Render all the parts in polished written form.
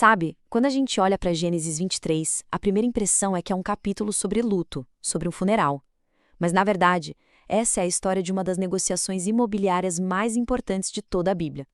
Sabe, quando a gente olha para Gênesis 23, a primeira impressão é que é um capítulo sobre luto, sobre um funeral. Mas, na verdade, essa é a história de uma das negociações imobiliárias mais importantes de toda a Bíblia.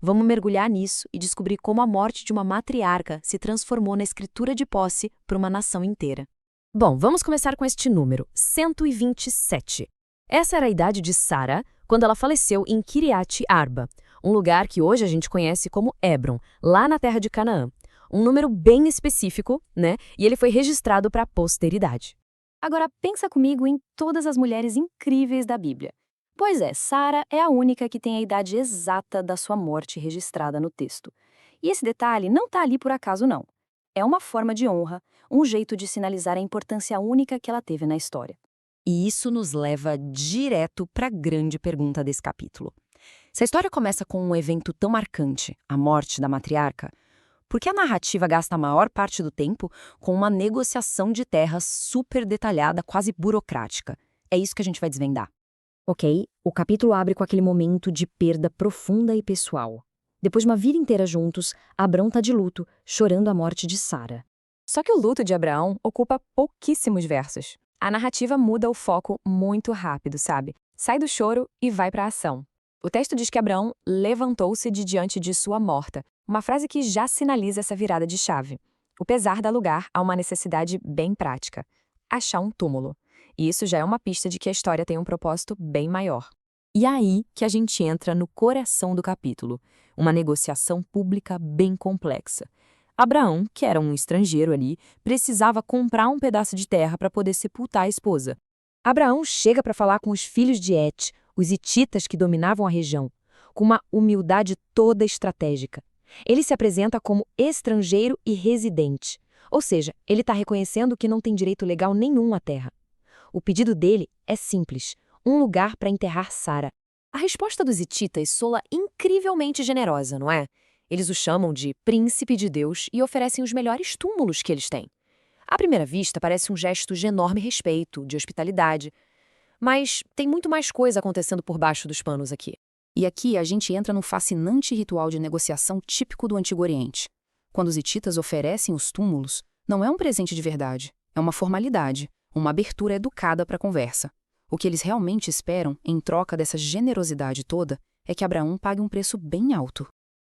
Vamos mergulhar nisso e descobrir como a morte de uma matriarca se transformou na escritura de posse para uma nação inteira. Bom, vamos começar com este número, 127. Essa era a idade de Sara quando ela faleceu em Kiriat Arba, um lugar que hoje a gente conhece como Hebron, lá na terra de Canaã. Um número bem específico, né? E ele foi registrado para a posteridade. Agora pensa comigo em todas as mulheres incríveis da Bíblia. Pois é, Sara é a única que tem a idade exata da sua morte registrada no texto. E esse detalhe não está ali por acaso, não. É uma forma de honra, um jeito de sinalizar a importância única que ela teve na história. E isso nos leva direto para a grande pergunta desse capítulo. Se a história começa com um evento tão marcante, a morte da matriarca, por que a narrativa gasta a maior parte do tempo com uma negociação de terras super detalhada, quase burocrática? É isso que a gente vai desvendar. Ok, o capítulo abre com aquele momento de perda profunda e pessoal. Depois de uma vida inteira juntos, Abrão está de luto, chorando a morte de Sara. Só que o luto de Abraão ocupa pouquíssimos versos. A narrativa muda o foco muito rápido, sabe? Sai do choro e vai para a ação. O texto diz que Abraão levantou-se de diante de sua morta, uma frase que já sinaliza essa virada de chave. O pesar dá lugar a uma necessidade bem prática: achar um túmulo. E isso já é uma pista de que a história tem um propósito bem maior. E aí que a gente entra no coração do capítulo, uma negociação pública bem complexa. Abraão, que era um estrangeiro ali, precisava comprar um pedaço de terra para poder sepultar a esposa. Abraão chega para falar com os filhos de Et, os hititas que dominavam a região, com uma humildade toda estratégica. Ele se apresenta como estrangeiro e residente, ou seja, ele está reconhecendo que não tem direito legal nenhum à terra. O pedido dele é simples: um lugar para enterrar Sara. A resposta dos hititas soa incrivelmente generosa, não é? Eles o chamam de príncipe de Deus e oferecem os melhores túmulos que eles têm. À primeira vista, parece um gesto de enorme respeito, de hospitalidade. Mas tem muito mais coisa acontecendo por baixo dos panos aqui. E aqui a gente entra num fascinante ritual de negociação típico do Antigo Oriente. Quando os hititas oferecem os túmulos, não é um presente de verdade, é uma formalidade, uma abertura educada para a conversa. O que eles realmente esperam, em troca dessa generosidade toda, é que Abraão pague um preço bem alto.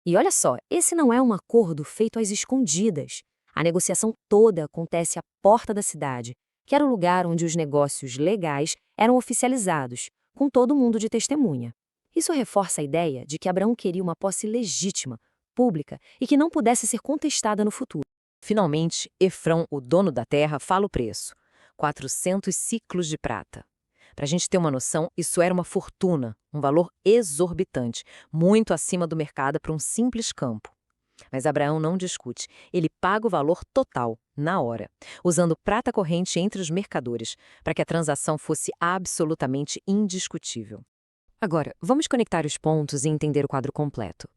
E olha só, esse não é um acordo feito às escondidas. A negociação toda acontece à porta da cidade, que era o lugar onde os negócios legais eram oficializados, com todo mundo de testemunha. Isso reforça a ideia de que Abraão queria uma posse legítima, pública e que não pudesse ser contestada no futuro. Finalmente, Efrão, o dono da terra, fala o preço: 400 ciclos de prata. Para a gente ter uma noção, isso era uma fortuna, um valor exorbitante, muito acima do mercado para um simples campo. Mas Abraão não discute, ele paga o valor total, na hora, usando prata corrente entre os mercadores, para que a transação fosse absolutamente indiscutível. Agora, vamos conectar os pontos e entender o quadro completo.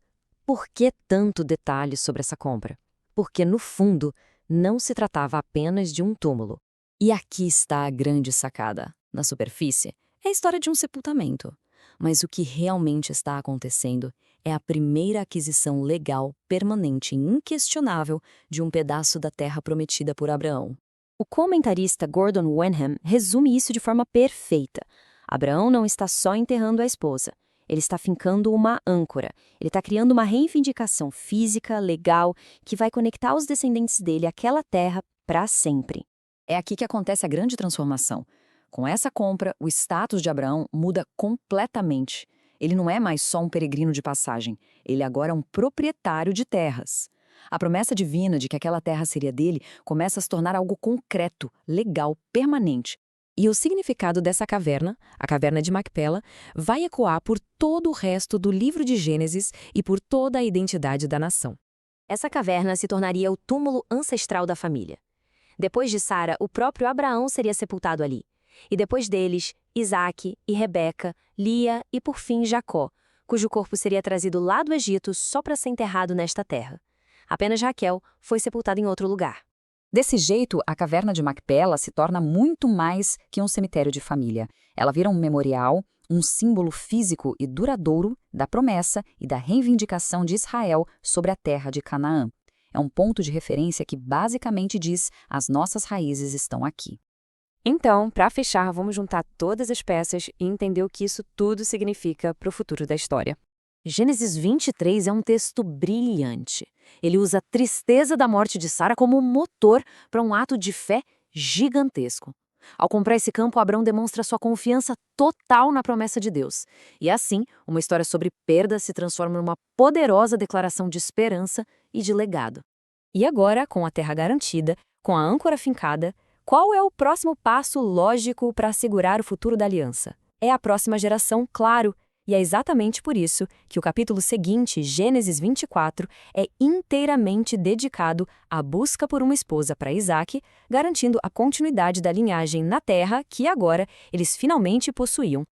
Por que tanto detalhe sobre essa compra? Porque, no fundo, não se tratava apenas de um túmulo. E aqui está a grande sacada. Na superfície, é a história de um sepultamento. Mas o que realmente está acontecendo é a primeira aquisição legal, permanente e inquestionável de um pedaço da terra prometida por Abraão. O comentarista Gordon Wenham resume isso de forma perfeita. Abraão não está só enterrando a esposa, ele está fincando uma âncora. Ele está criando uma reivindicação física, legal, que vai conectar os descendentes dele àquela terra para sempre. É aqui que acontece a grande transformação. Com essa compra, o status de Abraão muda completamente. Ele não é mais só um peregrino de passagem, ele agora é um proprietário de terras. A promessa divina de que aquela terra seria dele começa a se tornar algo concreto, legal, permanente. E o significado dessa caverna, a caverna de Macpela, vai ecoar por todo o resto do livro de Gênesis e por toda a identidade da nação. Essa caverna se tornaria o túmulo ancestral da família. Depois de Sara, o próprio Abraão seria sepultado ali. E depois deles, Isaque e Rebeca, Lia e, por fim, Jacó, cujo corpo seria trazido lá do Egito só para ser enterrado nesta terra. Apenas Raquel foi sepultada em outro lugar. Desse jeito, a caverna de Macpela se torna muito mais que um cemitério de família. Ela vira um memorial, um símbolo físico e duradouro da promessa e da reivindicação de Israel sobre a terra de Canaã. É um ponto de referência que basicamente diz: as nossas raízes estão aqui. Então, para fechar, vamos juntar todas as peças e entender o que isso tudo significa para o futuro da história. Gênesis 23 é um texto brilhante. Ele usa a tristeza da morte de Sara como motor para um ato de fé gigantesco. Ao comprar esse campo, Abrão demonstra sua confiança total na promessa de Deus. E assim, uma história sobre perda se transforma numa poderosa declaração de esperança e de legado. E agora, com a terra garantida, com a âncora fincada, qual é o próximo passo lógico para assegurar o futuro da aliança? É a próxima geração, claro. E é exatamente por isso que o capítulo seguinte, Gênesis 24, é inteiramente dedicado à busca por uma esposa para Isaque, garantindo a continuidade da linhagem na terra que agora eles finalmente possuíam,